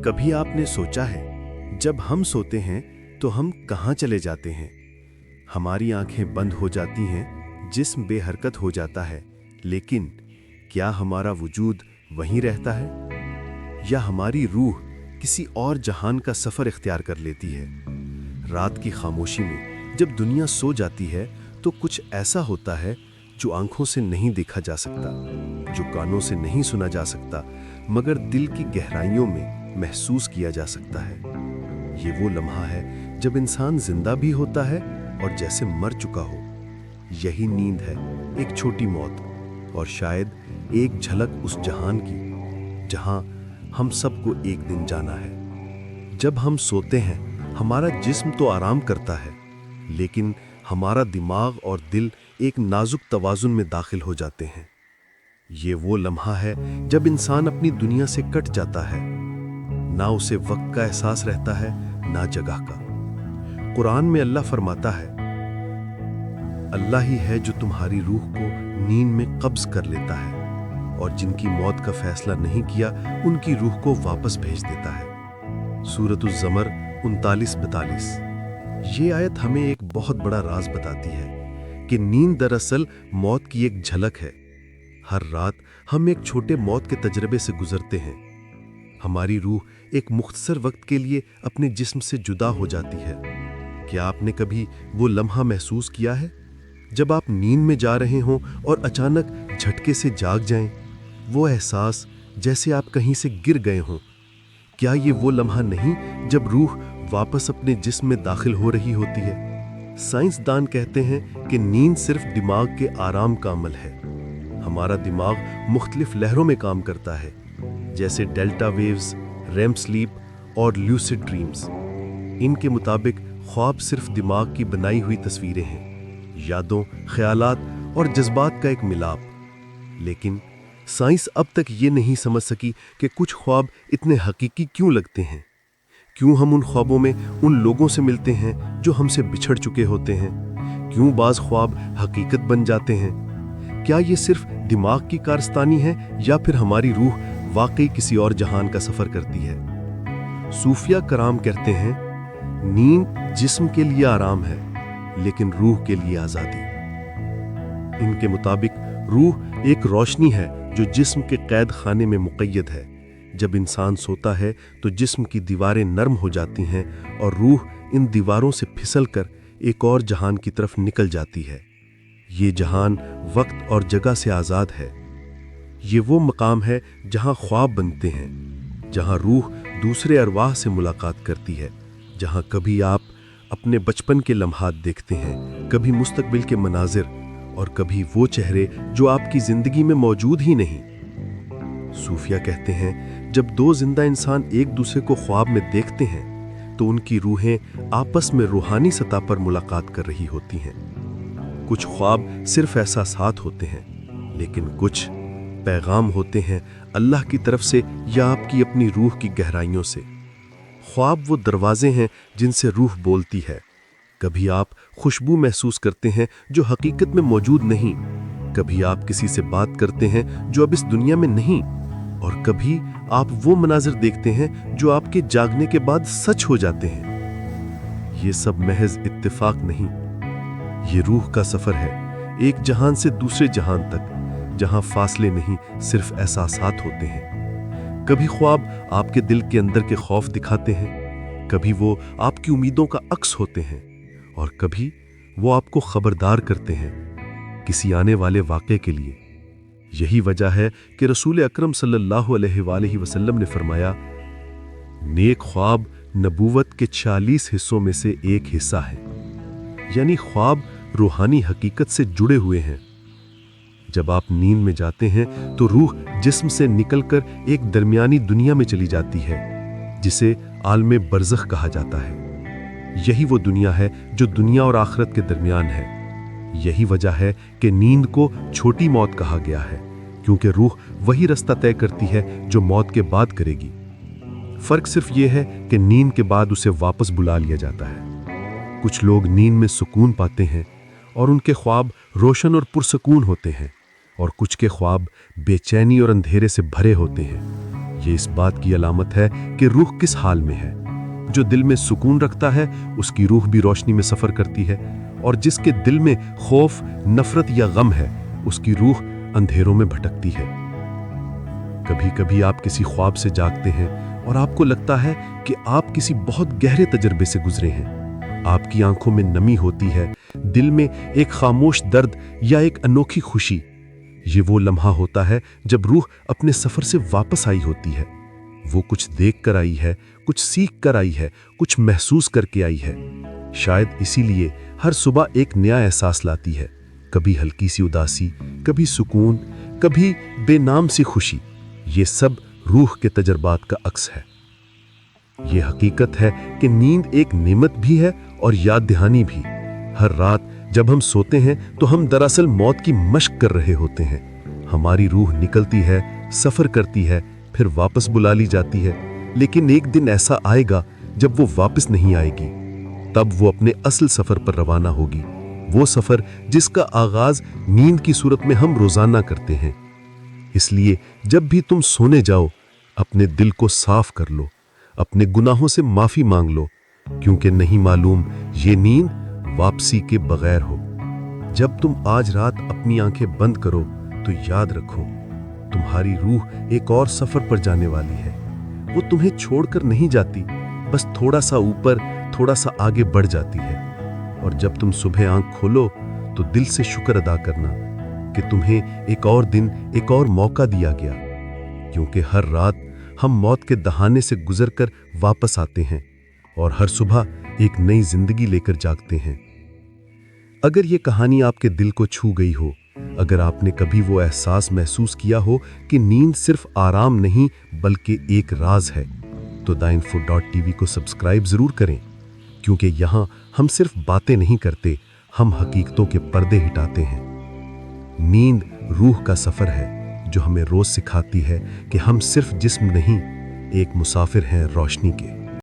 कभी आपने सोचा है जब हम सोते हैं तो हम कहाँ चले जाते हैं? हमारी आंखें बंद हो जाती हैं, जिस्म बेहरकत हो जाता है, लेकिन क्या हमारा वजूद वहीं रहता है या हमारी रूह किसी और जहान का सफ़र इख्तियार कर लेती है? रात की खामोशी में जब दुनिया सो जाती है तो कुछ ऐसा होता है जो आंखों से नहीं देखा जा सकता, जो कानों से नहीं सुना जा सकता, मगर दिल की गहराइयों में महसूस किया जा सकता है। ये वो लम्हा है जब इंसान जिंदा भी होता है और जैसे मर चुका हो। यही नींद है, एक छोटी मौत, और शायद एक झलक उस जहान की जहां हम सबको एक दिन जाना है। जब हम सोते हैं हमारा जिस्म तो आराम करता है, लेकिन हमारा दिमाग और दिल एक नाजुक तवाजुन में दाखिल हो जाते हैं। ये वो लम्हा है जब इंसान अपनी दुनिया से कट जाता है। ना उसे वक्त का एहसास रहता है, ना जगह का। कुरान में अल्लाह फरमाता है, अल्लाह ही है जो तुम्हारी रूह को नींद में कब्ज कर लेता है और जिनकी मौत का फैसला नहीं किया उनकी रूह को वापस भेज देता है। सूरतुज़ ज़मर 39-42। ये आयत हमें एक बहुत बड़ा राज बताती है कि नींद दरअसल मौत की एक झलक है। हर रात हम एक छोटे मौत के तजर्बे से गुजरते हैं। हमारी रूह एक मुख्तसर वक्त के लिए अपने जिस्म से जुदा हो जाती है। क्या आपने कभी वो लम्हा महसूस किया है जब आप नींद में जा रहे हों और अचानक झटके से जाग जाएं? वो एहसास जैसे आप कहीं से गिर गए हों। क्या ये वो लम्हा नहीं जब रूह वापस अपने जिस्म में दाखिल हो रही होती है? साइंसदान कहते हैं कि नींद सिर्फ दिमाग के आराम का अमल है। हमारा दिमाग मुख्तलिफ लहरों में काम करता है, जैसे डेल्टा वेव्स, रेम स्लीप और ल्यूसिड ड्रीम्स। इनके मुताबिक ख्वाब सिर्फ दिमाग की बनाई हुई तस्वीरें हैं, यादों, ख्यालात और जज्बात का एक मिलाप। लेकिन साइंस अब तक ये नहीं समझ सकी कि कुछ ख्वाब इतने हकीकी क्यों लगते हैं। क्यों हम उन ख्वाबों में उन लोगों से मिलते हैं जो हमसे बिछड़ चुके होते हैं? क्यों बाज़ ख्वाब हकीकत बन जाते हैं? क्या ये सिर्फ दिमाग की कारस्तानी है या फिर हमारी रूह वाकई किसी और जहान का सफ़र करती है? सूफिया कराम कहते हैं, नींद जिस्म के लिए आराम है, लेकिन रूह के लिए आज़ादी। इनके मुताबिक रूह एक रोशनी है जो जिस्म के कैद खाने में मुक़य्यद है। जब इंसान सोता है तो जिस्म की दीवारें नरम हो जाती हैं और रूह इन दीवारों से फिसलकर एक और जहान की तरफ निकल जाती है। ये जहान वक्त और जगह से आज़ाद है। ये वो मकाम है जहां ख्वाब बनते हैं, जहां रूह दूसरे अरवाह से मुलाकात करती है, जहां कभी आप अपने बचपन के लम्हात देखते हैं, कभी मुस्तकबिल के मनाजिर और कभी वो चेहरे जो आपकी ज़िंदगी में मौजूद ही नहीं। सूफिया कहते हैं, जब दो जिंदा इंसान एक दूसरे को ख्वाब में देखते हैं तो उनकी रूहें आपस में रूहानी सतह पर मुलाकात कर रही होती हैं। कुछ ख्वाब सिर्फ एहसासात होते हैं, लेकिन कुछ पैगाम होते हैं अल्लाह की तरफ से या आपकी अपनी रूह की गहराइयों से। ख्वाब वो दरवाजे हैं जिनसे रूह बोलती है। कभी आप खुशबू महसूस करते हैं जो हकीकत में मौजूद नहीं, कभी आप किसी से बात करते हैं जो अब इस दुनिया में नहीं, और कभी आप वो मनाजिर देखते हैं जो आपके जागने के बाद सच हो जाते हैं। ये सब महज इत्तेफाक नहीं, ये रूह का सफर है, एक जहान से दूसरे जहान तक, जहां फासले नहीं सिर्फ एहसासात होते हैं। कभी ख्वाब आपके दिल के अंदर के खौफ दिखाते हैं, कभी वो आपकी उम्मीदों का अक्स होते हैं, और कभी वो आपको खबरदार करते हैं किसी आने वाले वाक़े के लिए। यही वजह है कि रसूल अकरम सल्लल्लाहु अलैहि वसल्लम ने फरमाया, नेक ख्वाब नबूवत के 40 हिस्सों में से एक हिस्सा है। यानी ख्वाब रूहानी हकीकत से जुड़े हुए हैं। जब आप नींद में जाते हैं तो रूह जिस्म से निकलकर एक दरमियानी दुनिया में चली जाती है, जिसे आलमे बरज़ख कहा जाता है। यही वो दुनिया है जो दुनिया और आखिरत के दरमियान है। यही वजह है कि नींद को छोटी मौत कहा गया है, क्योंकि रूह वही रास्ता तय करती है जो मौत के बाद करेगी। फर्क सिर्फ ये है कि नींद के बाद उसे वापस बुला लिया जाता है। कुछ लोग नींद में सुकून पाते हैं और उनके ख्वाब रोशन और पुरसकून होते हैं, और कुछ के ख्वाब बेचैनी और अंधेरे से भरे होते हैं। ये इस बात की अलामत है कि रूह किस हाल में है। जो दिल में सुकून रखता है उसकी रूह भी रोशनी में सफर करती है, और जिसके दिल में खौफ, नफरत या गम है उसकी रूह अंधेरों में भटकती है। कभी कभी आप किसी ख्वाब से जागते हैं और आपको लगता है कि आप किसी बहुत गहरे तजर्बे से गुजरे हैं। आपकी आंखों में नमी होती है, दिल में एक खामोश दर्द या एक अनोखी खुशी। ये वो लम्हा होता है जब रूह अपने सफर से वापस आई होती है। वो कुछ देख कर आई है, कुछ सीख कर आई है, कुछ महसूस करके आई है। शायद इसीलिए हर सुबह एक नया एहसास लाती है, कभी हल्की सी उदासी, कभी सुकून, कभी बेनाम सी खुशी। ये सब रूह के तजर्बात का अक्स है। ये हकीकत है कि नींद एक नेमत भी है और याद दहानी भी। हर रात जब हम सोते हैं तो हम दरअसल मौत की मशक कर रहे होते हैं। हमारी रूह निकलती है, सफर करती है, फिर वापस बुला ली जाती है। लेकिन एक दिन ऐसा आएगा जब वो वापस नहीं आएगी। तब वो अपने असल सफर पर रवाना होगी, वो सफर जिसका आगाज नींद की सूरत में हम रोजाना करते हैं। इसलिए जब भी तुम सोने जाओ, अपने दिल को साफ कर लो, अपने गुनाहों से माफी मांग लो, क्योंकि नहीं मालूम ये नींद वापसी के बगैर हो। जब तुम आज रात अपनी आंखें बंद करो तो याद रखो, तुम्हारी रूह एक और सफर पर जाने वाली है। वो तुम्हें छोड़कर नहीं जाती, बस थोड़ा सा ऊपर, थोड़ा सा आगे बढ़ जाती है। और जब तुम सुबह आंख खोलो तो दिल से शुक्र अदा करना कि तुम्हें एक और दिन, एक और मौका दिया गया, क्योंकि हर रात हम मौत के दहाने से गुजरकर वापस आते हैं और हर सुबह एक नई जिंदगी लेकर जागते हैं। अगर ये कहानी आपके दिल को छू गई हो, अगर आपने कभी वो एहसास महसूस किया हो कि नींद सिर्फ आराम नहीं बल्कि एक राज है, तो द-info.tv को सब्सक्राइब जरूर करें, क्योंकि यहाँ हम सिर्फ बातें नहीं करते, हम हकीकतों के पर्दे हटाते हैं। नींद रूह का सफर है जो हमें रोज सिखाती है कि हम सिर्फ जिस्म नहीं, एक मुसाफिर हैं रोशनी के।